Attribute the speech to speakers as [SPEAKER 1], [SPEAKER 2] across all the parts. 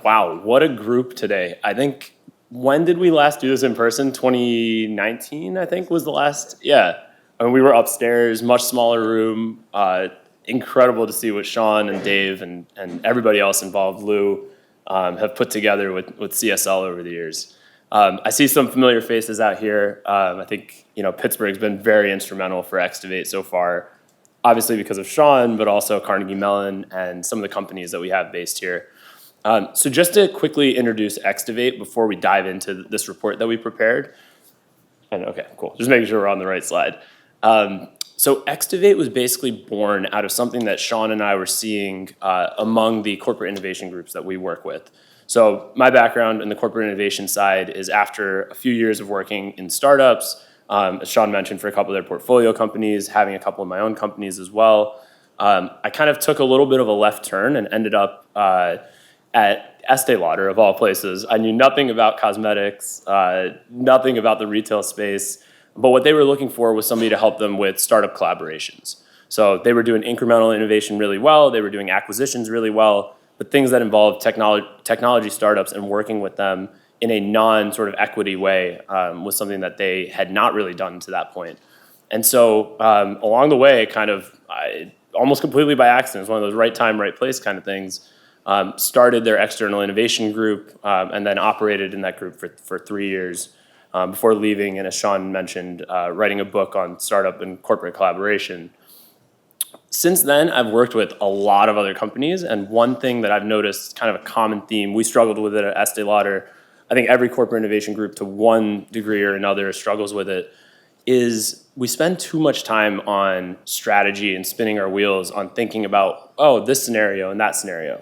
[SPEAKER 1] Wow, what a group today. I think, when did we last do this in person? 2019, I think, was the last. Yeah. I mean, we were upstairs, much smaller room. Incredible to see what Sean and Dave and everybody else involved, Lou, have put together with CSL over the years. I see some familiar faces out here. I think, Pittsburgh's been very instrumental for Extovate so far, obviously because of Sean, but also Carnegie Mellon and some of the companies that we have based here. So just to quickly introduce Extovate before we dive into this report that we prepared. And okay, cool. Just making sure we're on the right slide. So Extovate was basically born out of something that Sean and I were seeing among the corporate innovation groups that we work with. So my background in the corporate innovation side is after a few years of working in startups, as Sean mentioned, for a couple of their portfolio companies, having a couple of my own companies as well. I kind of took a little bit of a left turn and ended up at Estee Lauder, of all places. I knew nothing about cosmetics, nothing about the retail space, but what they were looking for was somebody to help them with startup collaborations. So they were doing incremental innovation really well, they were doing acquisitions really well, but things that involved technology startups and working with them in a non-sort of equity way was something that they had not really done to that point. And so along the way, almost completely by accident, it was one of those right time, right place kind of things, started their external innovation group and then operated in that group for 3 years before leaving, and as Sean mentioned, writing a book on startup and corporate collaboration. Since then, I've worked with a lot of other companies, and one thing that I've noticed, kind of a common theme, we struggled with it at Estee Lauder, I think every corporate innovation group to one degree or another struggles with it, is we spend too much time on strategy and spinning our wheels on thinking about, this scenario and that scenario.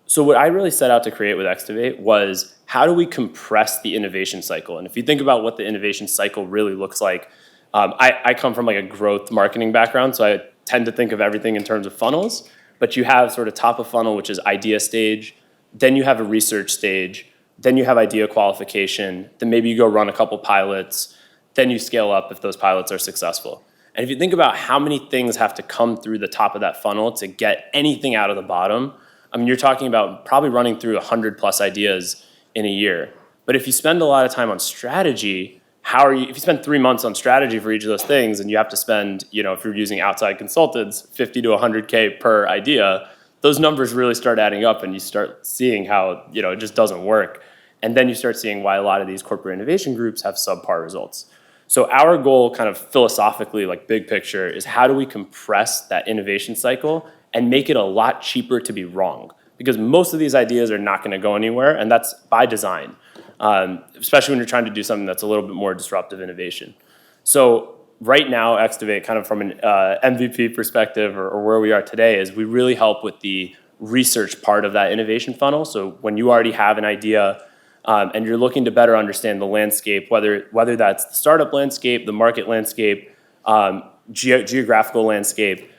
[SPEAKER 1] So what I really set out to create with Extovate was, how do we compress the innovation cycle? And if you think about what the innovation cycle really looks like, I come from like a growth marketing background, so I tend to think of everything in terms of funnels, but you have sort of top of funnel, which is idea stage, then you have a research stage, then you have idea qualification, then maybe you go run a couple pilots, then you scale up if those pilots are successful. And if you think about how many things have to come through the top of that funnel to get anything out of the bottom, I mean, you're talking about probably running through 100 plus ideas in a year. But if you spend a lot of time on strategy, if you spend 3 months on strategy for each of those things, and you have to spend, if you're using outside consultants, 50 to 100K per idea, those numbers really start adding up, and you start seeing how, it just doesn't work. And then you start seeing why a lot of these corporate innovation groups have subpar results. So our goal, kind of philosophically, like big picture, is how do we compress that innovation cycle and make it a lot cheaper to be wrong? Because most of these ideas are not going to go anywhere, and that's by design, especially when you're trying to do something that's a little bit more disruptive innovation. So right now, Extovate, kind of from an MVP perspective, or where we are today, is we really help with the research part of that innovation funnel. So when you already have an idea and you're looking to better understand the landscape, whether that's the startup landscape, the market landscape, geographical landscape,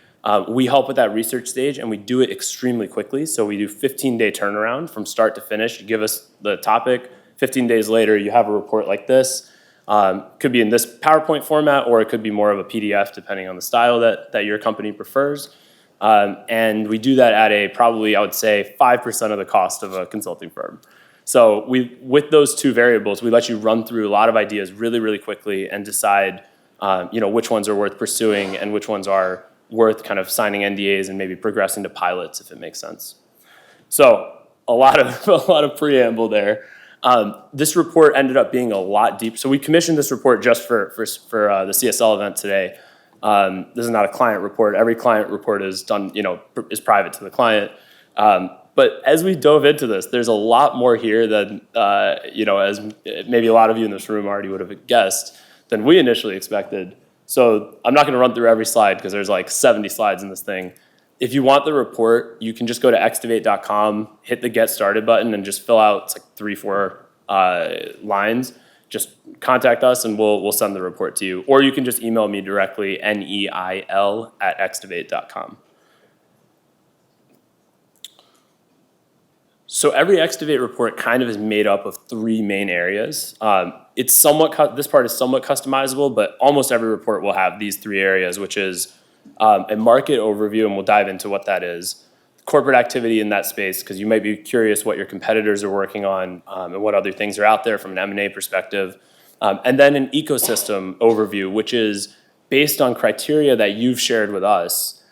[SPEAKER 1] we help with that research stage, and we do it extremely quickly. So we do 15-day turnaround from start to finish. You give us the topic, 15 days later, you have a report like this. Could be in this PowerPoint format, or it could be more of a PDF, depending on the style that your company prefers. And we do that at probably, I would say, 5% of the cost of a consulting firm. So with those two variables, we let you run through a lot of ideas really, really quickly and decide which ones are worth pursuing and which ones are worth kind of signing NDAs and maybe progressing to pilots, if it makes sense. So a lot of preamble there. This report ended up being a lot deep. So we commissioned this report just for the CSL event today. This is not a client report. Every client report is done, is private to the client. But as we dove into this, there's a lot more here than, as maybe a lot of you in this room already would have guessed, than we initially expected. So I'm not going to run through every slide because there's like 70 slides in this thing. If you want the report, you can just go to extovate.com, hit the Get Started button, and just fill out, it's like 3-4 lines. Just contact us and we'll send the report to you. Or you can just email me directly, neil@extovate.com. So every Extovate report kind of is made up of 3 main areas. This part is somewhat customizable, but almost every report will have these 3 areas, which is a market overview, and we'll dive into what that is, corporate activity in that space, because you might be curious what your competitors are working on and what other things are out there from an M&A perspective. And then an ecosystem overview, which is based on criteria that you've shared with us,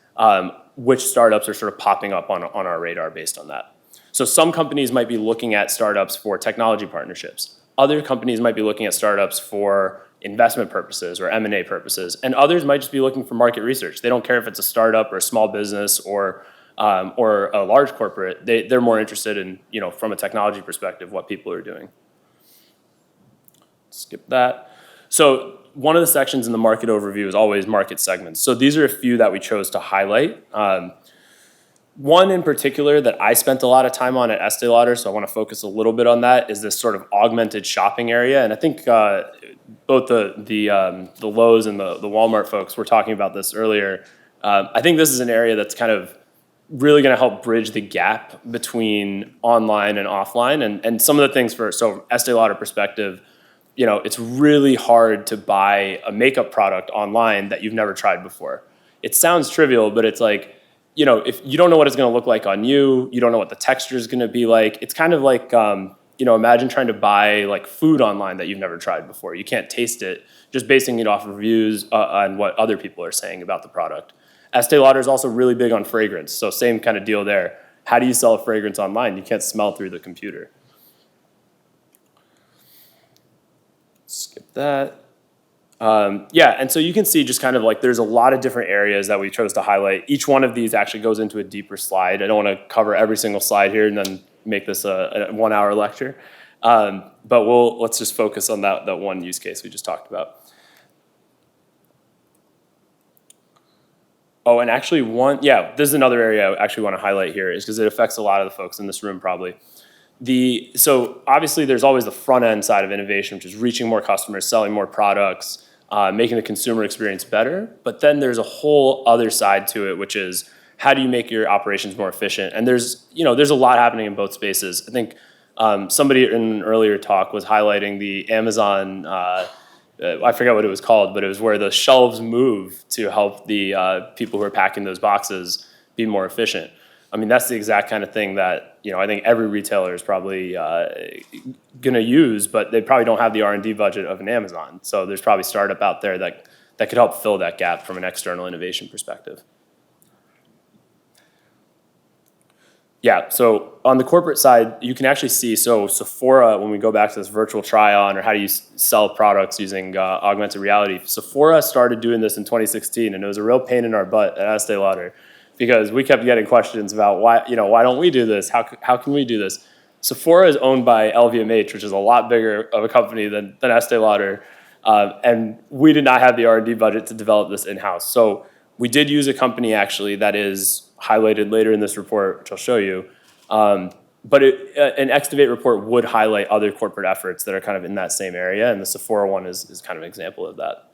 [SPEAKER 1] which startups are sort of popping up on our radar based on that. So some companies might be looking at startups for technology partnerships. Other companies might be looking at startups for investment purposes or M&A purposes, and others might just be looking for market research. They don't care if it's a startup or a small business or a large corporate. They're more interested in, from a technology perspective, what people are doing. Skip that. So one of the sections in the market overview is always market segments. So these are a few that we chose to highlight. One in particular that I spent a lot of time on at Estee Lauder, so I want to focus a little bit on that, is this sort of augmented shopping area. And I think both the Lowe's and the Walmart folks were talking about this earlier. I think this is an area that's kind of really going to help bridge the gap between online and offline. And some of the things so Estee Lauder perspective, it's really hard to buy a makeup product online that you've never tried before. It sounds trivial, but it's like, if you don't know what it's going to look like on you, you don't know what the texture is going to be like. It's kind of like, imagine trying to buy like food online that you've never tried before. You can't taste it, just basing it off reviews on what other people are saying about the product. Estee Lauder is also really big on fragrance, so same kind of deal there. How do you sell a fragrance online? You can't smell through the computer. Skip that. And so you can see just kind of like there's a lot of different areas that we chose to highlight. Each one of these actually goes into a deeper slide. I don't want to cover every single slide here and then make this a 1 hour lecture. But let's just focus on that one use case we just talked about. Oh, and actually this is another area I actually want to highlight here, is because it affects a lot of the folks in this room probably. So obviously there's always the front end side of innovation, which is reaching more customers, selling more products, making the consumer experience better. But then there's a whole other side to it, which is how do you make your operations more efficient? And there's a lot happening in both spaces. I think somebody in an earlier talk was highlighting the Amazon, I forget what it was called, but it was where the shelves move to help the people who are packing those boxes be more efficient. I mean, that's the exact kind of thing that, I think every retailer is probably going to use, but they probably don't have the R&D budget of an Amazon. So there's probably startup out there that could help fill that gap from an external innovation perspective. Yeah, so on the corporate side, you can actually see, so Sephora, when we go back to this virtual try-on or how do you sell products using augmented reality, Sephora started doing this in 2016, and it was a real pain in our butt at Estee Lauder, because we kept getting questions about why don't we do this? How can we do this? Sephora is owned by LVMH, which is a lot bigger of a company than Estee Lauder, and we did not have the R&D budget to develop this in-house. So we did use a company actually that is highlighted later in this report, which I'll show you. But an Extovate report would highlight other corporate efforts that are kind of in that same area, and the Sephora one is kind of an example of that.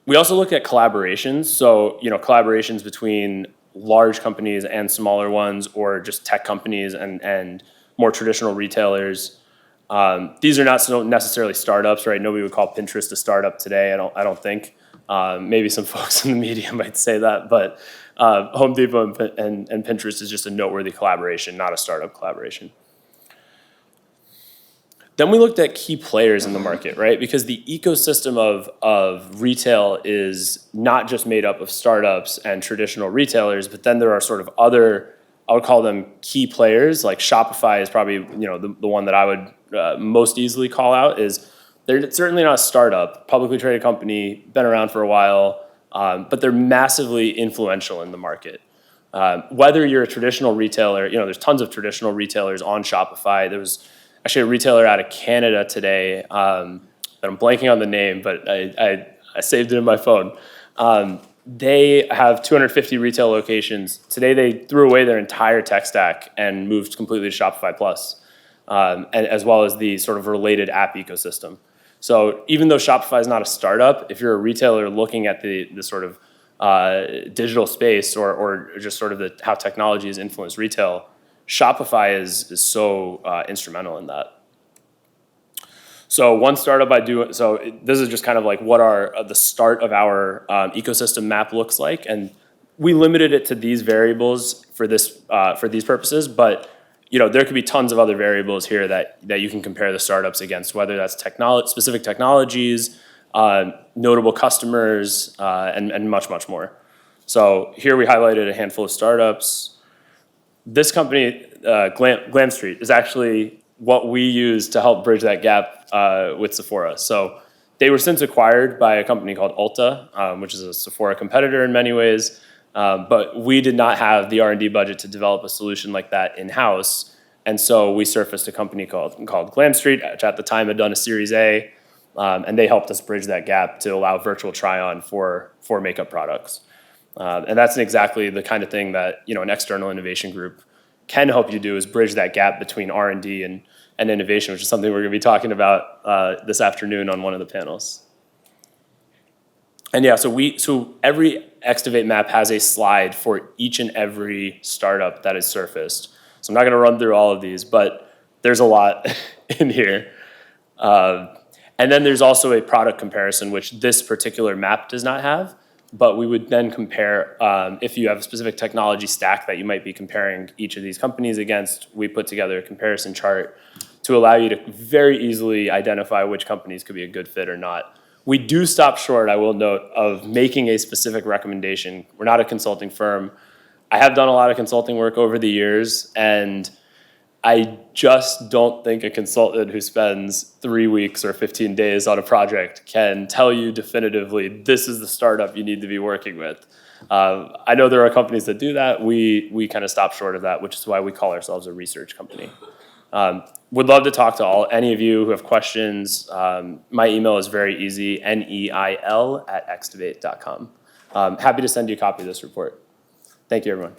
[SPEAKER 1] We also look at collaborations, so collaborations between large companies and smaller ones, or just tech companies and more traditional retailers. These are not necessarily startups, right? Nobody would call Pinterest a startup today, I don't think. Maybe some folks in the media might say that, but Home Depot and Pinterest is just a noteworthy collaboration, not a startup collaboration. Then we looked at key players in the market, right? Because the ecosystem of retail is not just made up of startups and traditional retailers, but then there are sort of other, I would call them key players, like Shopify is probably the one that I would most easily call out. They're certainly not a startup, publicly traded company, been around for a while, but they're massively influential in the market. Whether you're a traditional retailer, there's tons of traditional retailers on Shopify. There was actually a retailer out of Canada today, that I'm blanking on the name, but I saved it in my phone. They have 250 retail locations. Today they threw away their entire tech stack and moved completely to Shopify Plus, and as well as the sort of related app ecosystem. So even though Shopify is not a startup, if you're a retailer looking at the sort of digital space or just sort of how technology has influenced retail, Shopify is so instrumental in that. So one startup this is just kind of like what the start of our ecosystem map looks like. And we limited it to these variables for these purposes, but there could be tons of other variables here that you can compare the startups against, whether that's specific technologies, notable customers, and much, much more. So here we highlighted a handful of startups. This company, Glam Street, is actually what we use to help bridge that gap with Sephora. So they were since acquired by a company called Ulta, which is a Sephora competitor in many ways. But we did not have the R&D budget to develop a solution like that in-house. And so we surfaced a company called Glam Street, which at the time had done a Series A. And they helped us bridge that gap to allow virtual try-on for makeup products. And that's exactly the kind of thing that an external innovation group can help you do, is bridge that gap between R&D and innovation, which is something we're going to be talking about this afternoon on one of the panels. And yeah, so every Extovate map has a slide for each and every startup that is surfaced. So I'm not going to run through all of these, but there's a lot in here. And then there's also a product comparison, which this particular map does not have. But we would then compare, if you have a specific technology stack that you might be comparing each of these companies against, we put together a comparison chart to allow you to very easily identify which companies could be a good fit or not. We do stop short, I will note, of making a specific recommendation. We're not a consulting firm. I have done a lot of consulting work over the years, and I just don't think a consultant who spends 3 weeks or 15 days on a project can tell you definitively, this is the startup you need to be working with. I know there are companies that do that. We kind of stop short of that, which is why we call ourselves a research company. Would love to talk to any of you who have questions. My email is very easy, neil@extovate.com. Happy to send you a copy of this report. Thank you, everyone.